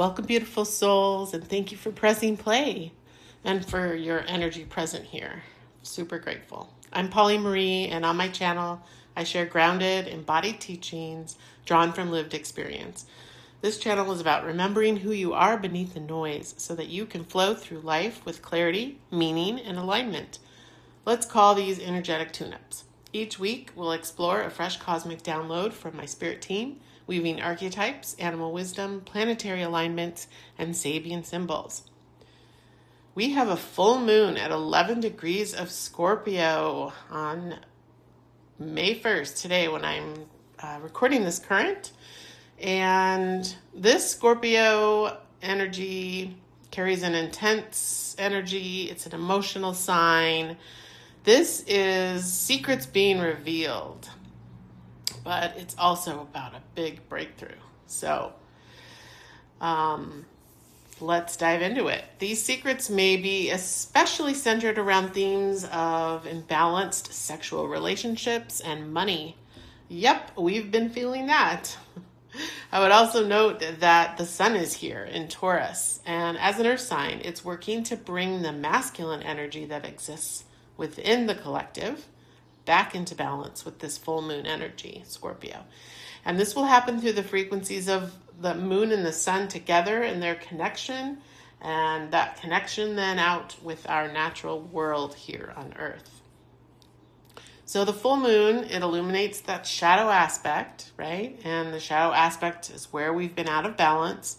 Welcome, beautiful souls, and thank you for pressing play and for your energy present here. Super grateful. I'm Polly Marie, and on my channel, I share grounded, embodied teachings drawn from lived experience. This channel is about remembering who you are beneath the noise so that you can flow through life with clarity, meaning, and alignment. Let's call these energetic tune-ups. Each week, we'll explore a fresh cosmic download from my spirit team, weaving archetypes, animal wisdom, planetary alignments, and Sabian symbols. We have a full moon at 11 degrees of Scorpio on May 1st, today when I'm recording this current. And this Scorpio energy carries an intense energy. It's an emotional sign. This is secrets being revealed, but it's also about a big breakthrough. So let's dive into it. These secrets may be especially centered around themes of imbalanced sexual relationships and money. Yep, we've been feeling that. I would also note that the sun is here in Taurus, and as an earth sign, it's working to bring the masculine energy that exists within the collective back into balance with this full moon energy, Scorpio. And this will happen through the frequencies of the moon and the sun together and their connection, and that connection then out with our natural world here on Earth. So the full moon, it illuminates that shadow aspect, right? And the shadow aspect is where we've been out of balance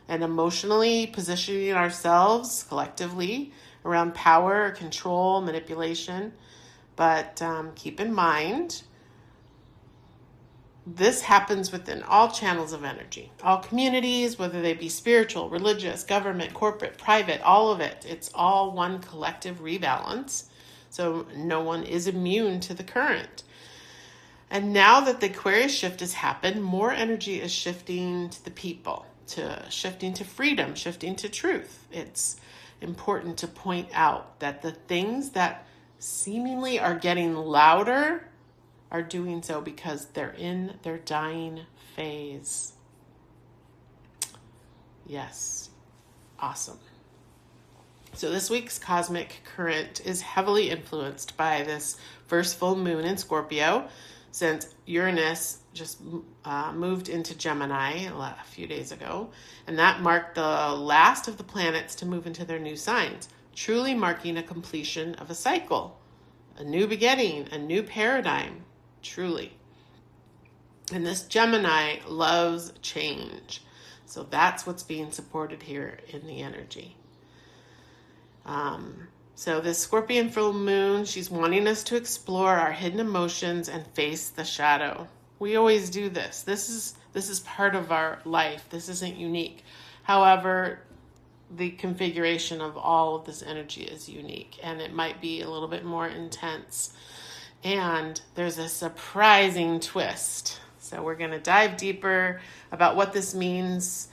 and emotionally positioning ourselves collectively around power, control, manipulation. But keep in mind, this happens within all channels of energy, all communities, whether they be spiritual, religious, government, corporate, private, all of it. It's all one collective rebalance. So no one is immune to the current. And now that the Aquarius shift has happened, more energy is shifting to the people, shifting to freedom, shifting to truth. It's important to point out that the things that seemingly are getting louder are doing so because they're in their dying phase. Yes, awesome. So this week's cosmic current is heavily influenced by this first full moon in Scorpio, since Uranus just moved into Gemini a few days ago, and that marked the last of the planets to move into their new signs, truly marking a completion of a cycle, a new beginning, a new paradigm, truly. And this Gemini loves change, so that's what's being supported here in the energy. So this Scorpion full moon, she's wanting us to explore our hidden emotions and face the shadow. We always do this. This is part of our life. This isn't unique. However, the configuration of all of this energy is unique, and it might be a little bit more intense. And there's a surprising twist. So we're going to dive deeper about what this means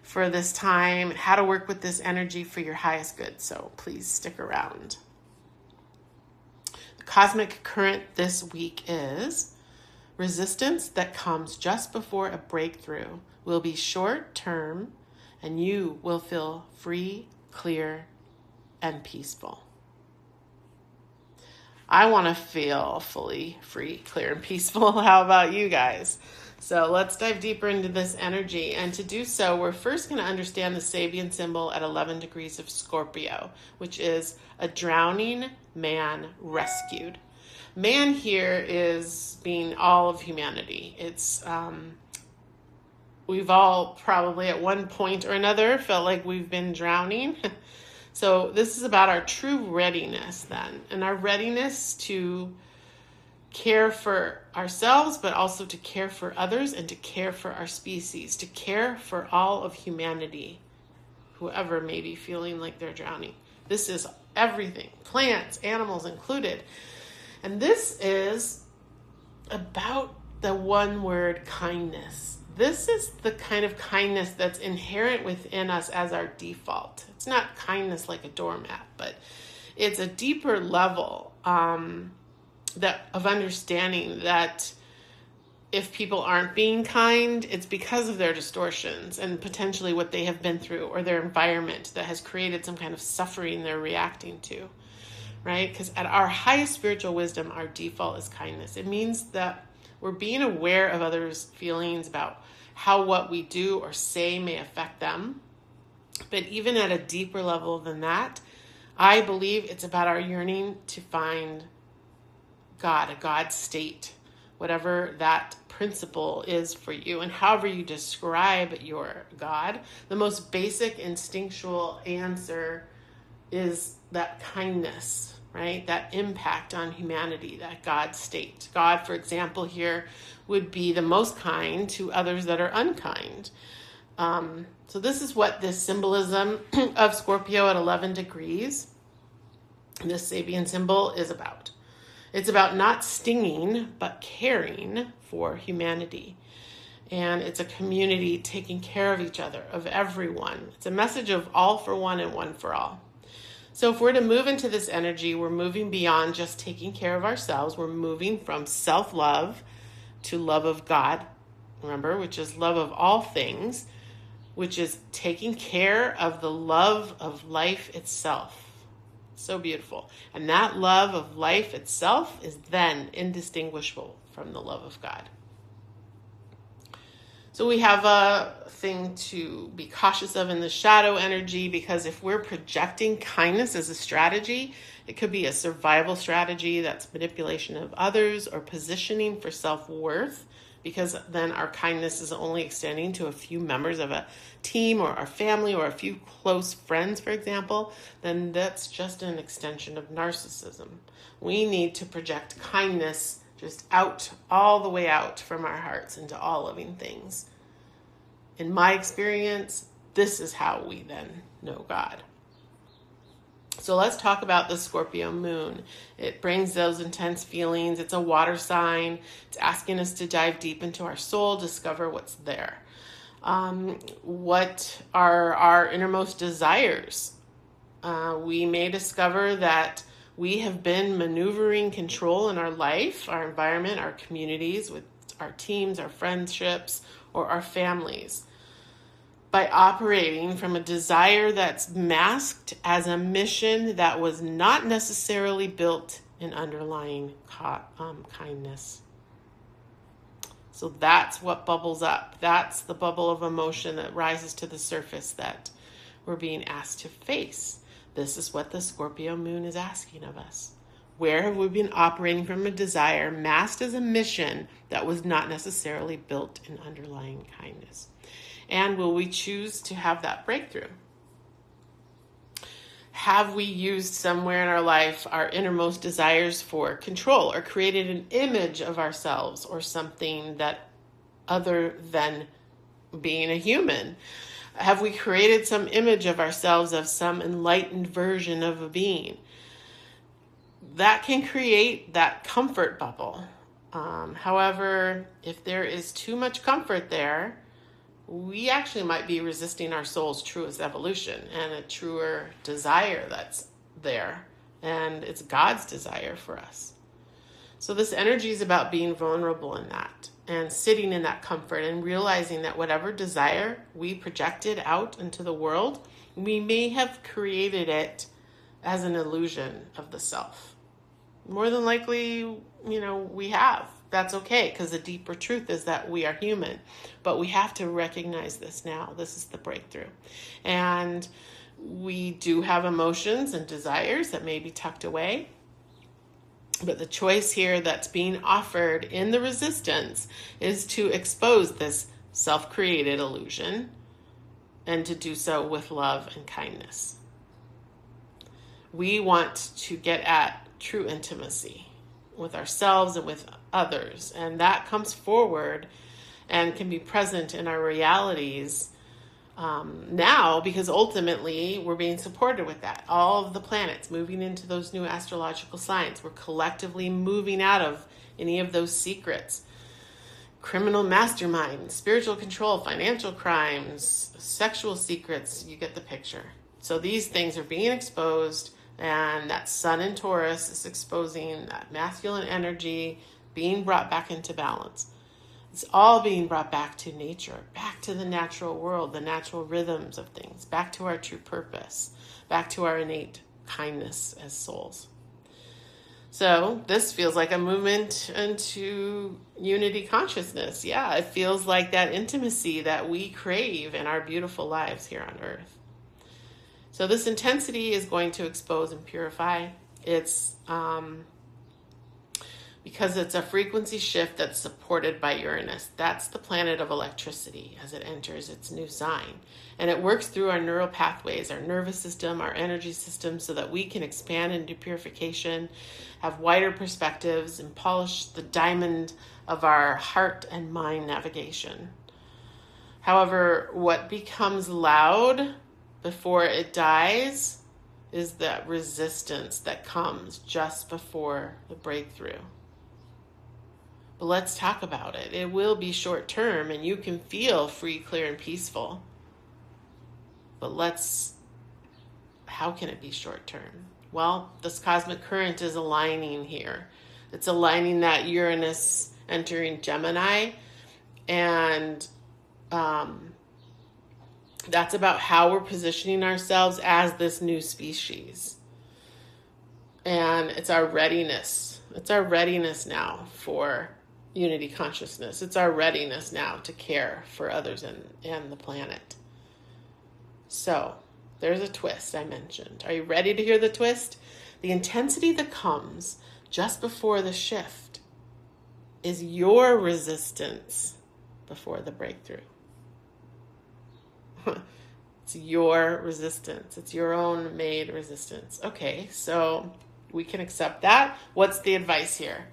for this time, how to work with this energy for your highest good. So please stick around. The cosmic current this week is resistance that comes just before a breakthrough will be short term, and you will feel free, clear, and peaceful. I want to feel fully free, clear, and peaceful. How about you guys? So let's dive deeper into this energy. And to do so, we're first going to understand the Sabian symbol at 11 degrees of Scorpio, which is a drowning man rescued. Man here is being all of humanity. It's we've all probably at one point or another felt like we've been drowning. So this is about our true readiness then, and our readiness to care for ourselves, but also to care for others and to care for our species, to care for all of humanity, whoever may be feeling like they're drowning. This is everything, plants, animals included. And this is about the one word kindness. This is the kind of kindness that's inherent within us as our default. It's not kindness like a doormat, but it's a deeper level of understanding that if people aren't being kind, it's because of their distortions and potentially what they have been through or their environment that has created some kind of suffering they're reacting to, right? Because at our highest spiritual wisdom, our default is kindness. It means that we're being aware of others' feelings about how what we do or say may affect them. But even at a deeper level than that, I believe it's about our yearning to find God, a God state, whatever that principle is for you. And however you describe your God, the most basic instinctual answer is that kindness, right? That impact on humanity, that God state. God, for example, here would be the most kind to others that are unkind. So this is what this symbolism of Scorpio at 11 degrees, this Sabian symbol, is about. It's about not stinging, but caring for humanity. And it's a community taking care of each other, of everyone. It's a message of all for one and one for all. So if we're to move into this energy, we're moving beyond just taking care of ourselves. We're moving from self-love to love of God, remember, which is love of all things, which is taking care of the love of life itself. So beautiful. And that love of life itself is then indistinguishable from the love of God. So we have a thing to be cautious of in the shadow energy, because if we're projecting kindness as a strategy, it could be a survival strategy that's manipulation of others or positioning for self-worth, because then our kindness is only extending to a few members of a team or our family or a few close friends, for example, then that's just an extension of narcissism. We need to project kindness just out, all the way out from our hearts into all living things. In my experience, this is how we then know God. So let's talk about the Scorpio moon. It brings those intense feelings. It's a water sign. It's asking us to dive deep into our soul, discover what's there. What are our innermost desires? We may discover that we have been maneuvering control in our life, our environment, our communities, with our teams, our friendships, or our families, by operating from a desire that's masked as a mission that was not necessarily built in underlying kindness. So that's what bubbles up. That's the bubble of emotion that rises to the surface that we're being asked to face. This is what the Scorpio moon is asking of us. Where have we been operating from a desire masked as a mission that was not necessarily built in underlying kindness? And will we choose to have that breakthrough? Have we used somewhere in our life our innermost desires for control, or created an image of ourselves or something that other than being a human? Have we created some image of ourselves of some enlightened version of a being? That can create that comfort bubble. However, if there is too much comfort there, we actually might be resisting our soul's truest evolution and a truer desire that's there. And it's God's desire for us. So this energy is about being vulnerable in that and sitting in that comfort and realizing that whatever desire we projected out into the world, we may have created it as an illusion of the self. More than likely, we have. That's okay, because the deeper truth is that we are human. But we have to recognize this now. This is the breakthrough. And we do have emotions and desires that may be tucked away. But the choice here that's being offered in the resistance is to expose this self-created illusion and to do so with love and kindness. We want to get at true intimacy with ourselves and with others, and that comes forward and can be present in our realities now, because ultimately we're being supported with that. All of the planets moving into those new astrological signs, we're collectively moving out of any of those secrets. Criminal masterminds, spiritual control, financial crimes, sexual secrets, you get the picture. So these things are being exposed, and that sun in Taurus is exposing that masculine energy being brought back into balance. It's all being brought back to nature, back to the natural world, the natural rhythms of things, back to our true purpose, back to our innate kindness as souls. So this feels like a movement into unity consciousness. Yeah, it feels like that intimacy that we crave in our beautiful lives here on Earth. So this intensity is going to expose and purify. It's because it's a frequency shift that's supported by Uranus. That's the planet of electricity as it enters its new sign. And it works through our neural pathways, our nervous system, our energy system, so that we can expand into purification, have wider perspectives, and polish the diamond of our heart and mind navigation. However, what becomes loud before it dies is that resistance that comes just before the breakthrough. But let's talk about it. It will be short term and you can feel free, clear, and peaceful. But how can it be short term? Well, this cosmic current is aligning here. It's aligning that Uranus entering Gemini. And that's about how we're positioning ourselves as this new species. And it's our readiness. It's our readiness now for unity consciousness. It's our readiness now to care for others and the planet. So there's a twist I mentioned. Are you ready to hear the twist? The intensity that comes just before the shift is your resistance before the breakthrough. It's your resistance. It's your own made resistance. Okay, so we can accept that. What's the advice here?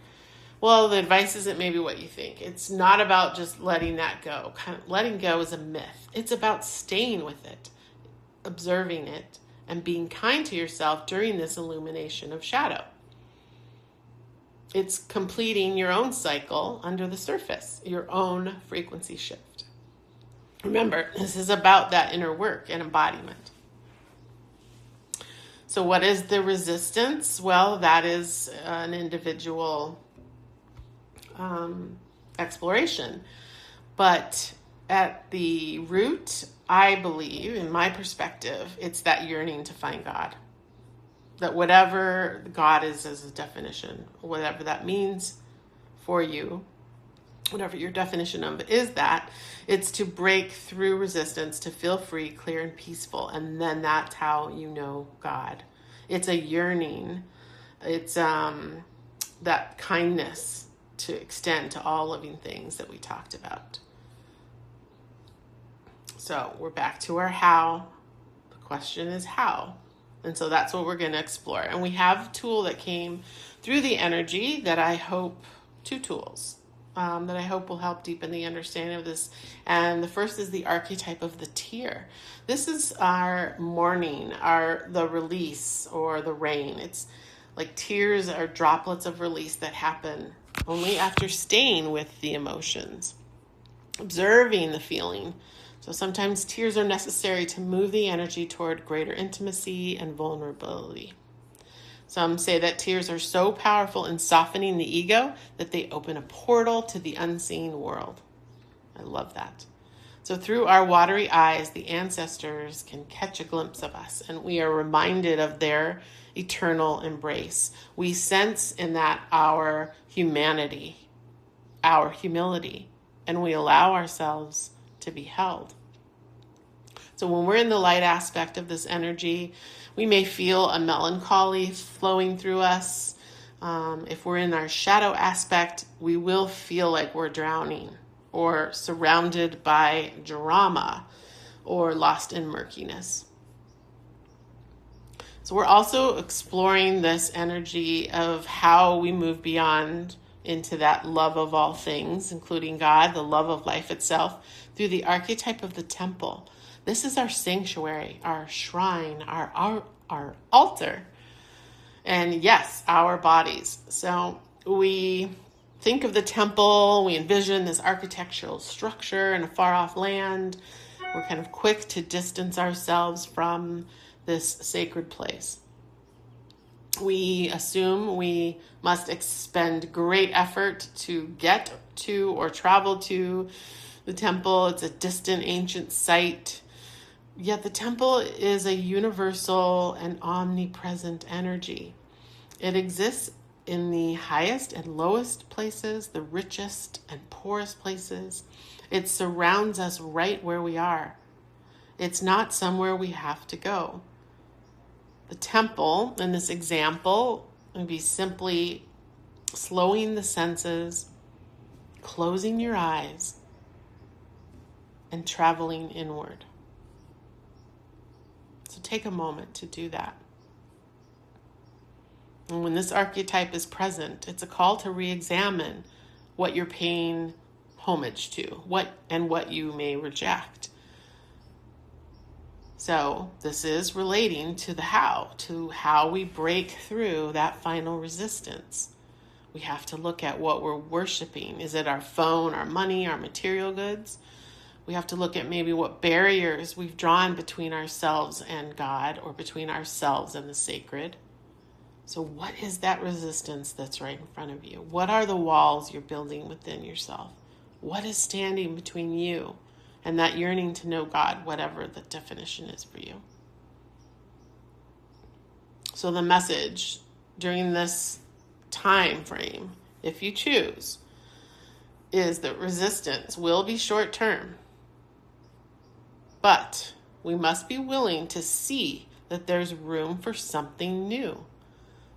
Well, the advice isn't maybe what you think. It's not about just letting that go. Letting go is a myth. It's about staying with it, observing it, and being kind to yourself during this illumination of shadow. It's completing your own cycle under the surface, your own frequency shift. Remember, this is about that inner work and embodiment. So what is the resistance? Well, that is an individual exploration. But at the root, I believe, in my perspective, it's that yearning to find God. That whatever God is as a definition, whatever that means for you, whatever your definition of it is, that it's to break through resistance, to feel free, clear, and peaceful. And then that's how you know God. It's a yearning. It's that kindness to extend to all living things that we talked about. So we're back to our how. The question is how. And so that's what we're going to explore. And we have a tool that came through the energy that I hope, two tools that I hope will help deepen the understanding of this. And the first is the archetype of the tear. This is our mourning, the release or the rain. It's like tears are droplets of release that happen only after staying with the emotions, observing the feeling. So sometimes tears are necessary to move the energy toward greater intimacy and vulnerability. Some say that tears are so powerful in softening the ego that they open a portal to the unseen world. I love that. So through our watery eyes, the ancestors can catch a glimpse of us, and we are reminded of their eternal embrace. We sense in that our humanity, our humility, and we allow ourselves to be held. So when we're in the light aspect of this energy, we may feel a melancholy flowing through us. If we're in our shadow aspect, we will feel like we're drowning or surrounded by drama or lost in murkiness. So we're also exploring this energy of how we move beyond into that love of all things, including God, the love of life itself, through the archetype of the temple. This is our sanctuary, our shrine, our altar, and yes, our bodies. So we think of the temple, we envision this architectural structure in a far-off land. We're kind of quick to distance ourselves from this sacred place. We assume we must expend great effort to get to or travel to the temple. It's a distant ancient site. Yet the temple is a universal and omnipresent energy. It exists in the highest and lowest places, the richest and poorest places. It surrounds us right where we are. It's not somewhere we have to go. The temple, in this example, would be simply slowing the senses, closing your eyes, and traveling inward. So take a moment to do that. And when this archetype is present, it's a call to re-examine what you're paying homage to, what you may reject. So this is relating to how we break through that final resistance. We have to look at what we're worshiping. Is it our phone, our money, our material goods? We have to look at maybe what barriers we've drawn between ourselves and God, or between ourselves and the sacred. So what is that resistance that's right in front of you? What are the walls you're building within yourself? What is standing between you and that yearning to know God, whatever the definition is for you? So the message during this time frame, if you choose, is that resistance will be short term. But we must be willing to see that there's room for something new,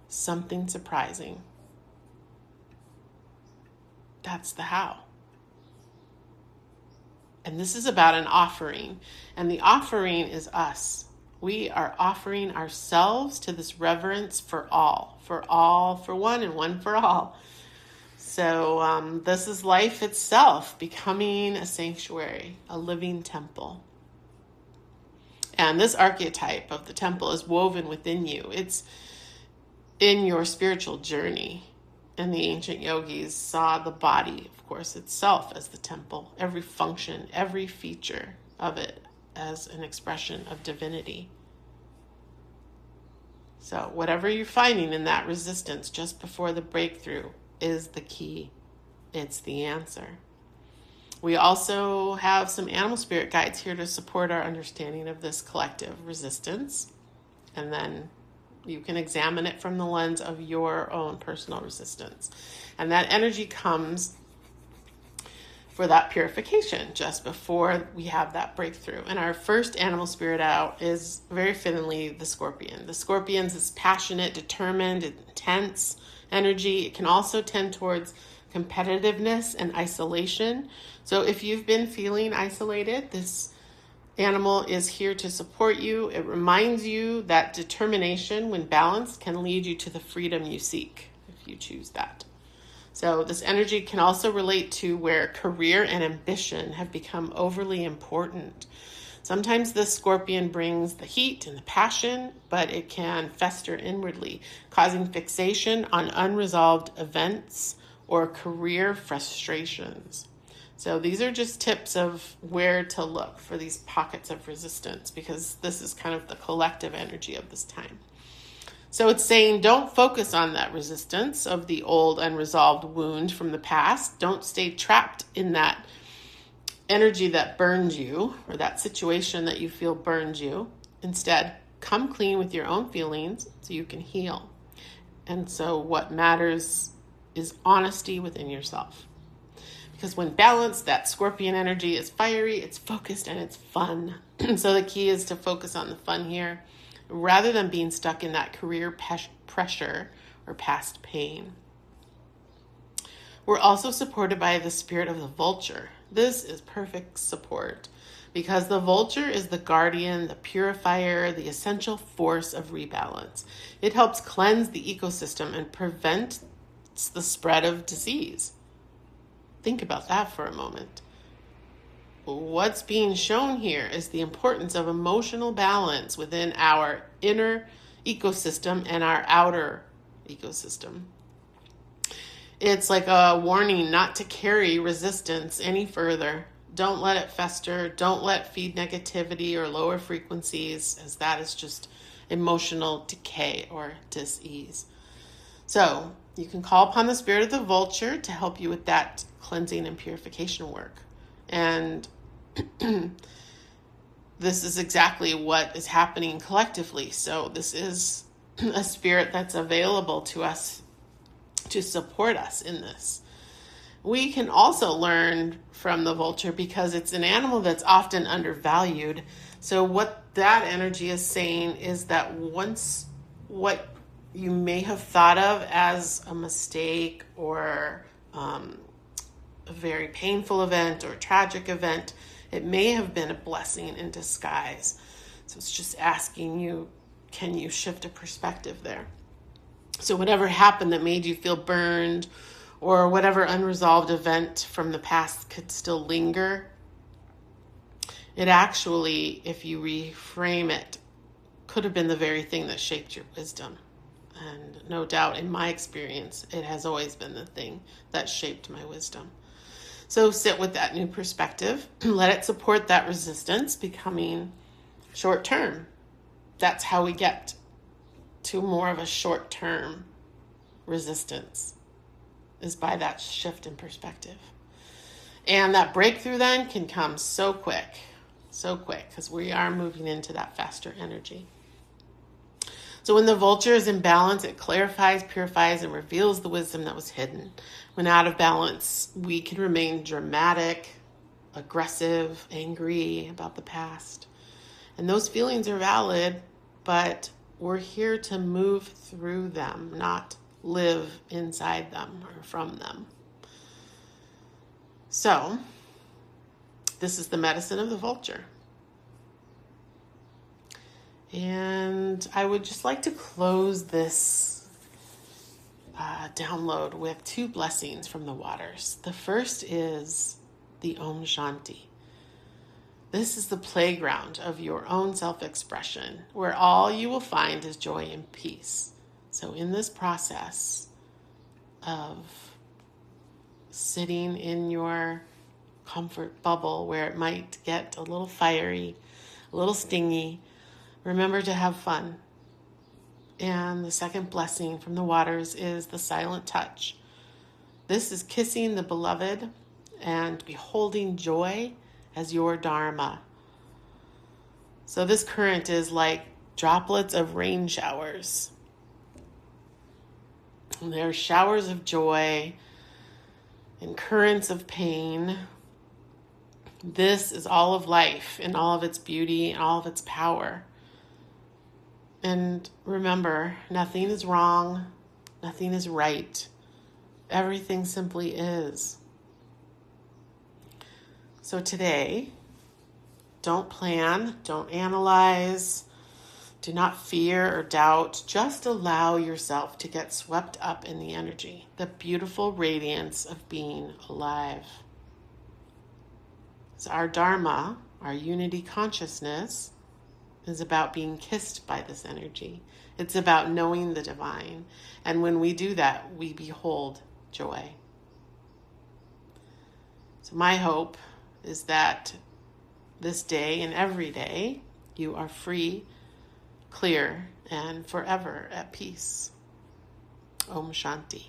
something surprising. That's the how. And this is about an offering. And the offering is us. We are offering ourselves to this reverence for all for one, and one for all. So this is life itself, becoming a sanctuary, a living temple. And this archetype of the temple is woven within you. It's in your spiritual journey. And the ancient yogis saw the body, of course, itself as the temple. Every function, every feature of it as an expression of divinity. So whatever you're finding in that resistance just before the breakthrough is the key. It's the answer. We also have some animal spirit guides here to support our understanding of this collective resistance. And then you can examine it from the lens of your own personal resistance. And that energy comes for that purification just before we have that breakthrough. And our first animal spirit out is very fittingly the scorpion. The scorpion's is passionate, determined, intense energy. It can also tend towards competitiveness and isolation. So if you've been feeling isolated, this animal is here to support you. It reminds you that determination, when balanced, can lead you to the freedom you seek, if you choose that. So this energy can also relate to where career and ambition have become overly important. Sometimes the scorpion brings the heat and the passion, but it can fester inwardly, causing fixation on unresolved events or career frustrations. So these are just tips of where to look for these pockets of resistance, because this is kind of the collective energy of this time. So it's saying don't focus on that resistance of the old unresolved wound from the past. Don't stay trapped in that energy that burned you, or that situation that you feel burned you. Instead, come clean with your own feelings so you can heal. And so what matters is honesty within yourself. Because when balanced, that scorpion energy is fiery, it's focused, and it's fun. So the key is to focus on the fun here, rather than being stuck in that career pressure or past pain. We're also supported by the spirit of the vulture. This is perfect support, because the vulture is the guardian, the purifier, the essential force of rebalance. It helps cleanse the ecosystem and prevent the spread of disease. Think about that for a moment. What's being shown here is the importance of emotional balance within our inner ecosystem and our outer ecosystem. It's like a warning not to carry resistance any further. Don't let it fester. Don't let feed negativity or lower frequencies, as that is just emotional decay or dis-ease. So you can call upon the spirit of the vulture to help you with that cleansing and purification work. And this is exactly what is happening collectively. So this is a spirit that's available to us to support us in this. We can also learn from the vulture because it's an animal that's often undervalued. So what that energy is saying is that once what you may have thought of as a mistake or a very painful event or tragic event, it may have been a blessing in disguise. So it's just asking you, can you shift a perspective there? So whatever happened that made you feel burned, or whatever unresolved event from the past could still linger, it actually, if you reframe it, could have been the very thing that shaped your wisdom. And no doubt, in my experience, it has always been the thing that shaped my wisdom. So sit with that new perspective. Let it support that resistance becoming short term. That's how we get to more of a short term resistance, is by that shift in perspective. And that breakthrough then can come so quick, because we are moving into that faster energy. So when the vulture is in balance, it clarifies, purifies, and reveals the wisdom that was hidden. When out of balance, we can remain dramatic, aggressive, angry about the past. And those feelings are valid, but we're here to move through them, not live inside them or from them. So, this is the medicine of the vulture. And I would just like to close this download with 2 blessings from the waters. The first is the Om Shanti. This is the playground of your own self-expression, where all you will find is joy and peace. So in this process of sitting in your comfort bubble where it might get a little fiery, a little stingy, remember to have fun. And the second blessing from the waters is the silent touch. This is kissing the beloved and beholding joy as your dharma. So this current is like droplets of rain showers. And there are showers of joy and currents of pain. This is all of life in all of its beauty and all of its power. And remember, nothing is wrong, nothing is right. Everything simply is. So today, don't plan, don't analyze, do not fear or doubt. Just allow yourself to get swept up in the energy, the beautiful radiance of being alive. So our Dharma, our unity consciousness, is about being kissed by this energy. It's about knowing the divine. And when we do that, we behold joy. So my hope is that this day and every day, you are free, clear, and forever at peace. Om Shanti.